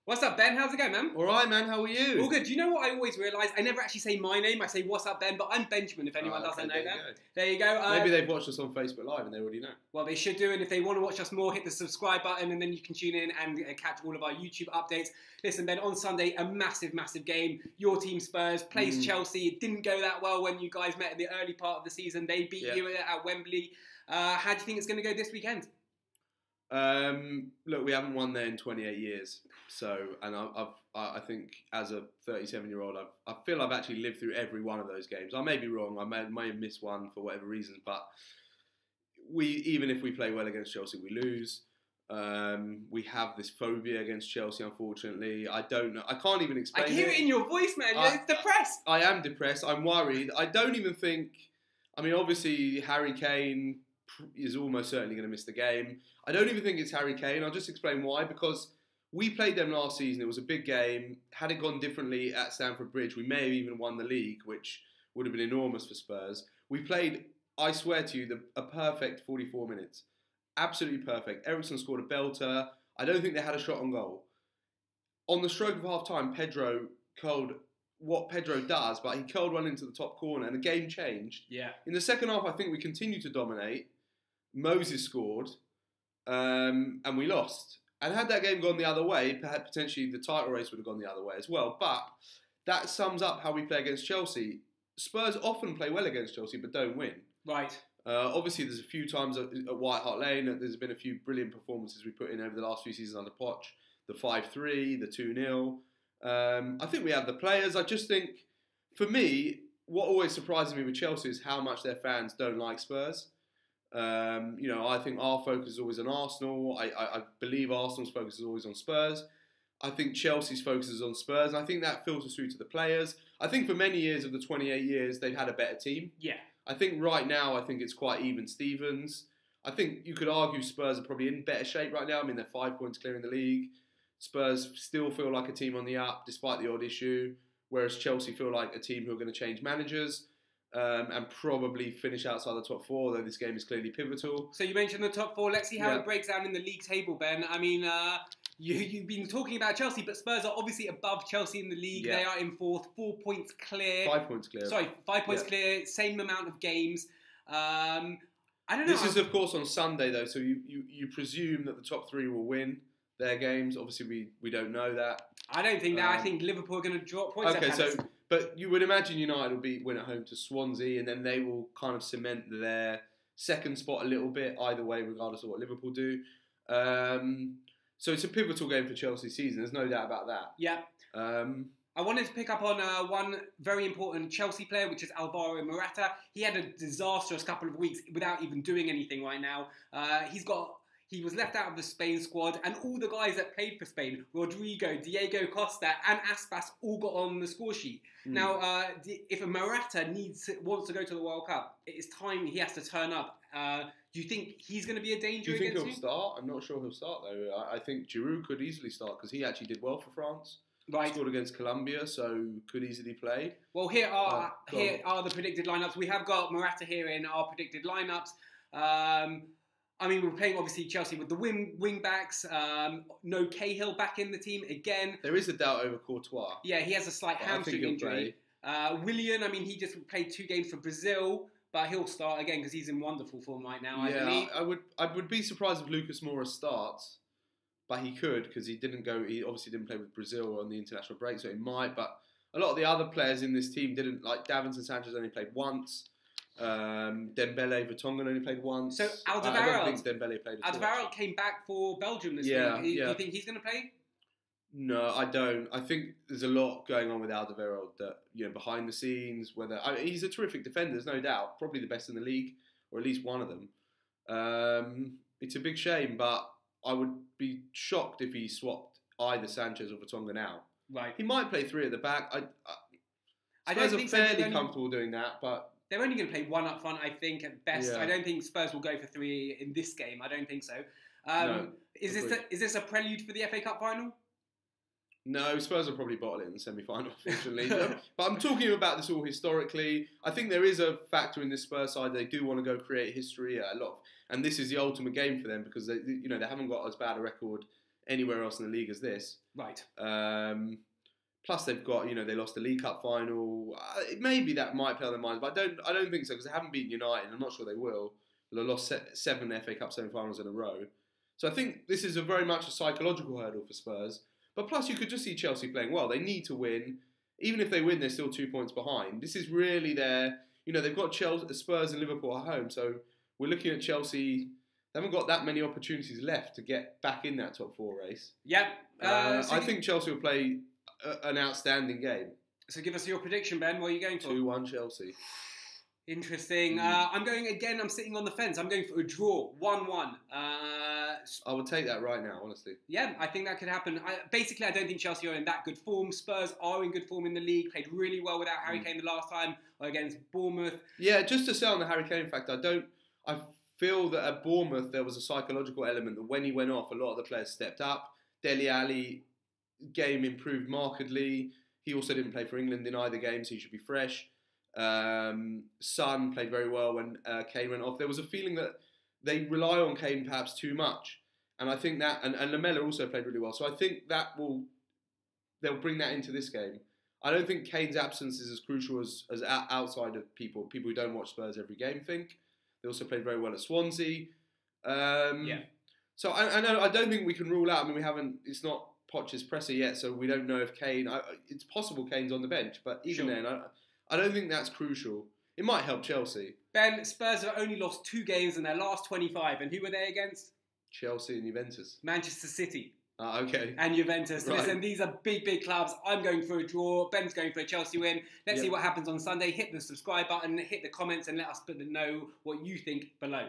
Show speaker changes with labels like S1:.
S1: What's up, Ben? How's it going, man?
S2: All right, man. How are you?
S1: All good. Do you know what I always realise? I never actually say my name. I say, what's up, Ben? But I'm Benjamin, if anyone doesn't know that. There you go.
S2: Maybe they've watched us on Facebook Live and they already know.
S1: Well, they should do. And if they want to watch us more, hit the subscribe button and then you can tune in and catch all of our YouTube updates. Listen, Ben, on Sunday, a massive, massive game. Your team, Spurs, plays Chelsea. It didn't go that well when you guys met in the early part of the season. They beat you at Wembley. How do you think it's going to go this weekend?
S2: Look, we haven't won there in 28 years. So, and I think as a 37-year-old, I feel I've actually lived through every one of those games. I may be wrong. I may have missed one for whatever reasons, but even if we play well against Chelsea, we lose. We have this phobia against Chelsea, unfortunately. I don't know. I can't even explain it.
S1: I hear it in your voice, man. You're depressed.
S2: I am depressed. I'm worried. I don't even think... I mean, obviously, Harry Kane is almost certainly going to miss the game. I don't even think it's Harry Kane. I'll just explain why. Because we played them last season. It was a big game. Had it gone differently at Stamford Bridge, we may have even won the league, which would have been enormous for Spurs. We played, I swear to you, a perfect 44 minutes. Absolutely perfect. Eriksen scored a belter. I don't think they had a shot on goal. On the stroke of half-time, Pedro curled what Pedro does, but he curled one into the top corner and the game changed.
S1: Yeah.
S2: In the second half, I think we continued to dominate. Moses scored, and we lost. And had that game gone the other way, perhaps potentially the title race would have gone the other way as well. But that sums up how we play against Chelsea. Spurs often play well against Chelsea, but don't win.
S1: Right.
S2: Obviously, there's a few times at White Hart Lane, there's been a few brilliant performances we put in over the last few seasons under Poch. The 5-3, the 2-0. I think we have the players. I just think, for me, what always surprises me with Chelsea is how much their fans don't like Spurs. I think our focus is always on Arsenal. I believe Arsenal's focus is always on Spurs. I think Chelsea's focus is on Spurs. And I think that filters through to the players. I think for many years of the 28 years, they've had a better team.
S1: Yeah.
S2: I think right now, I think it's quite even Stevens. I think you could argue Spurs are probably in better shape right now. I mean, they're 5 points clear in the league. Spurs still feel like a team on the up, despite the odd issue. Whereas Chelsea feel like a team who are going to change managers. And probably finish outside the top 4, though this game is clearly pivotal.
S1: So you mentioned the top 4. Let's see how it breaks down in the league table, Ben. I mean, you've been talking about Chelsea, but Spurs are obviously above Chelsea in the league. Yeah. They are in 4th, 4 points clear.
S2: 5 points clear.
S1: Sorry, 5 points clear, same amount of games. I don't know.
S2: This is, of course, on Sunday, though, so you presume that the top 3 will win their games. Obviously, we don't know that.
S1: I don't think that. I think Liverpool are going to drop points.
S2: Okay, but you would imagine United will win at home to Swansea, and then they will kind of cement their second spot a little bit, either way, regardless of what Liverpool do. So it's a pivotal game for Chelsea's season. There's no doubt about that.
S1: Yeah. I wanted to pick up on one very important Chelsea player, which is Alvaro Morata. He had a disastrous couple of weeks without even doing anything right now. He was left out of the Spain squad, and all the guys that played for Spain, Rodrigo, Diego Costa, and Aspas, all got on the score sheet. Now, if a Morata wants to go to the World Cup, it's time he has to turn up. Do you think he's going to be a danger against you?
S2: Do you think he'll start? I'm not sure he'll start, though. I think Giroud could easily start, because he actually did well for France.
S1: Right.
S2: Scored against Colombia, so could easily play.
S1: Well, here are the predicted lineups. We have got Morata here in our predicted lineups. I mean, we're playing, obviously, Chelsea with the wing backs. No Cahill back in the team again.
S2: There is a doubt over Courtois.
S1: Yeah, he has a slight hamstring injury. Willian, I mean, he just played 2 games for Brazil, but he'll start again because he's in wonderful form right now, I believe.
S2: I would be surprised if Lucas Moura starts, but he could, because he obviously didn't play with Brazil on the international break, so he might. But a lot of the other players in this team didn't, like Davinson Sanchez only played once. Dembele Vertonghen only played once.
S1: So Alderweireld,
S2: I don't think Dembele played at all.
S1: Alderweireld came back for Belgium this week. Do you think he's going to play?
S2: No, I don't. I think there's a lot going on with Alderweireld that, behind the scenes. He's a terrific defender, there's no doubt. Probably the best in the league, or at least one of them. It's a big shame, but I would be shocked if he swapped either Sanchez or Vertonghen out.
S1: Right.
S2: He might play 3 at the back. I
S1: don't
S2: think fairly comfortable doing that, but
S1: they're only going to play 1 up front, I think, at best.
S2: Yeah.
S1: I don't think Spurs will go for 3 in this game. I don't think so.
S2: No,
S1: is this a prelude for the FA Cup final?
S2: No, Spurs will probably bottle it in the semi-final, unfortunately. But I'm talking about this all historically. I think there is a factor in this Spurs side. They do want to go create history a lot, and this is the ultimate game for them because they haven't got as bad a record anywhere else in the league as this.
S1: Right.
S2: Plus, they've got, they lost the League Cup final. Maybe that might play on their minds, but I don't think so because they haven't beaten United. I'm not sure they will. They lost 7 FA Cup semi-finals in a row. So I think this is very much a psychological hurdle for Spurs. But plus, you could just see Chelsea playing well. They need to win. Even if they win, they're still 2 points behind. This is really their, they've got Spurs and Liverpool at home. So we're looking at Chelsea. They haven't got that many opportunities left to get back in that top 4 race.
S1: Yep.
S2: I think Chelsea will play an outstanding game.
S1: So give us your prediction, Ben. What are you going for?
S2: 2-1 Chelsea.
S1: Interesting. I'm going again. I'm sitting on the fence. I'm going for a draw, 1-1.
S2: I would take that right now, honestly.
S1: Yeah, I think that could happen. I don't think Chelsea are in that good form. Spurs are in good form in the league. Played really well without Harry Kane the last time against Bournemouth.
S2: Yeah, just to say on the Harry Kane fact, I feel that at Bournemouth there was a psychological element that when he went off, a lot of the players stepped up. Dele Alli game improved markedly. He also didn't play for England in either game, so he should be fresh. Son played very well when Kane went off. There was a feeling that they rely on Kane perhaps too much, and I think that and Lamela also played really well. So I think they'll bring that into this game. I don't think Kane's absence is as crucial as outside of people who don't watch Spurs every game think. They also played very well at Swansea.
S1: Yeah. So
S2: I don't think we can rule out. I mean, we haven't. It's not Poch's presser yet, so we don't know if Kane. It's possible Kane's on the bench, but even then, I don't think that's crucial. It might help Chelsea.
S1: Ben, Spurs have only lost 2 games in their last 25, and who were they against?
S2: Chelsea and Juventus.
S1: Manchester City.
S2: Okay.
S1: And Juventus.
S2: Right.
S1: Listen, these are big clubs. I'm going for a draw. Ben's going for a Chelsea win. Let's see what happens on Sunday. Hit the subscribe button, hit the comments, and let us know what you think below.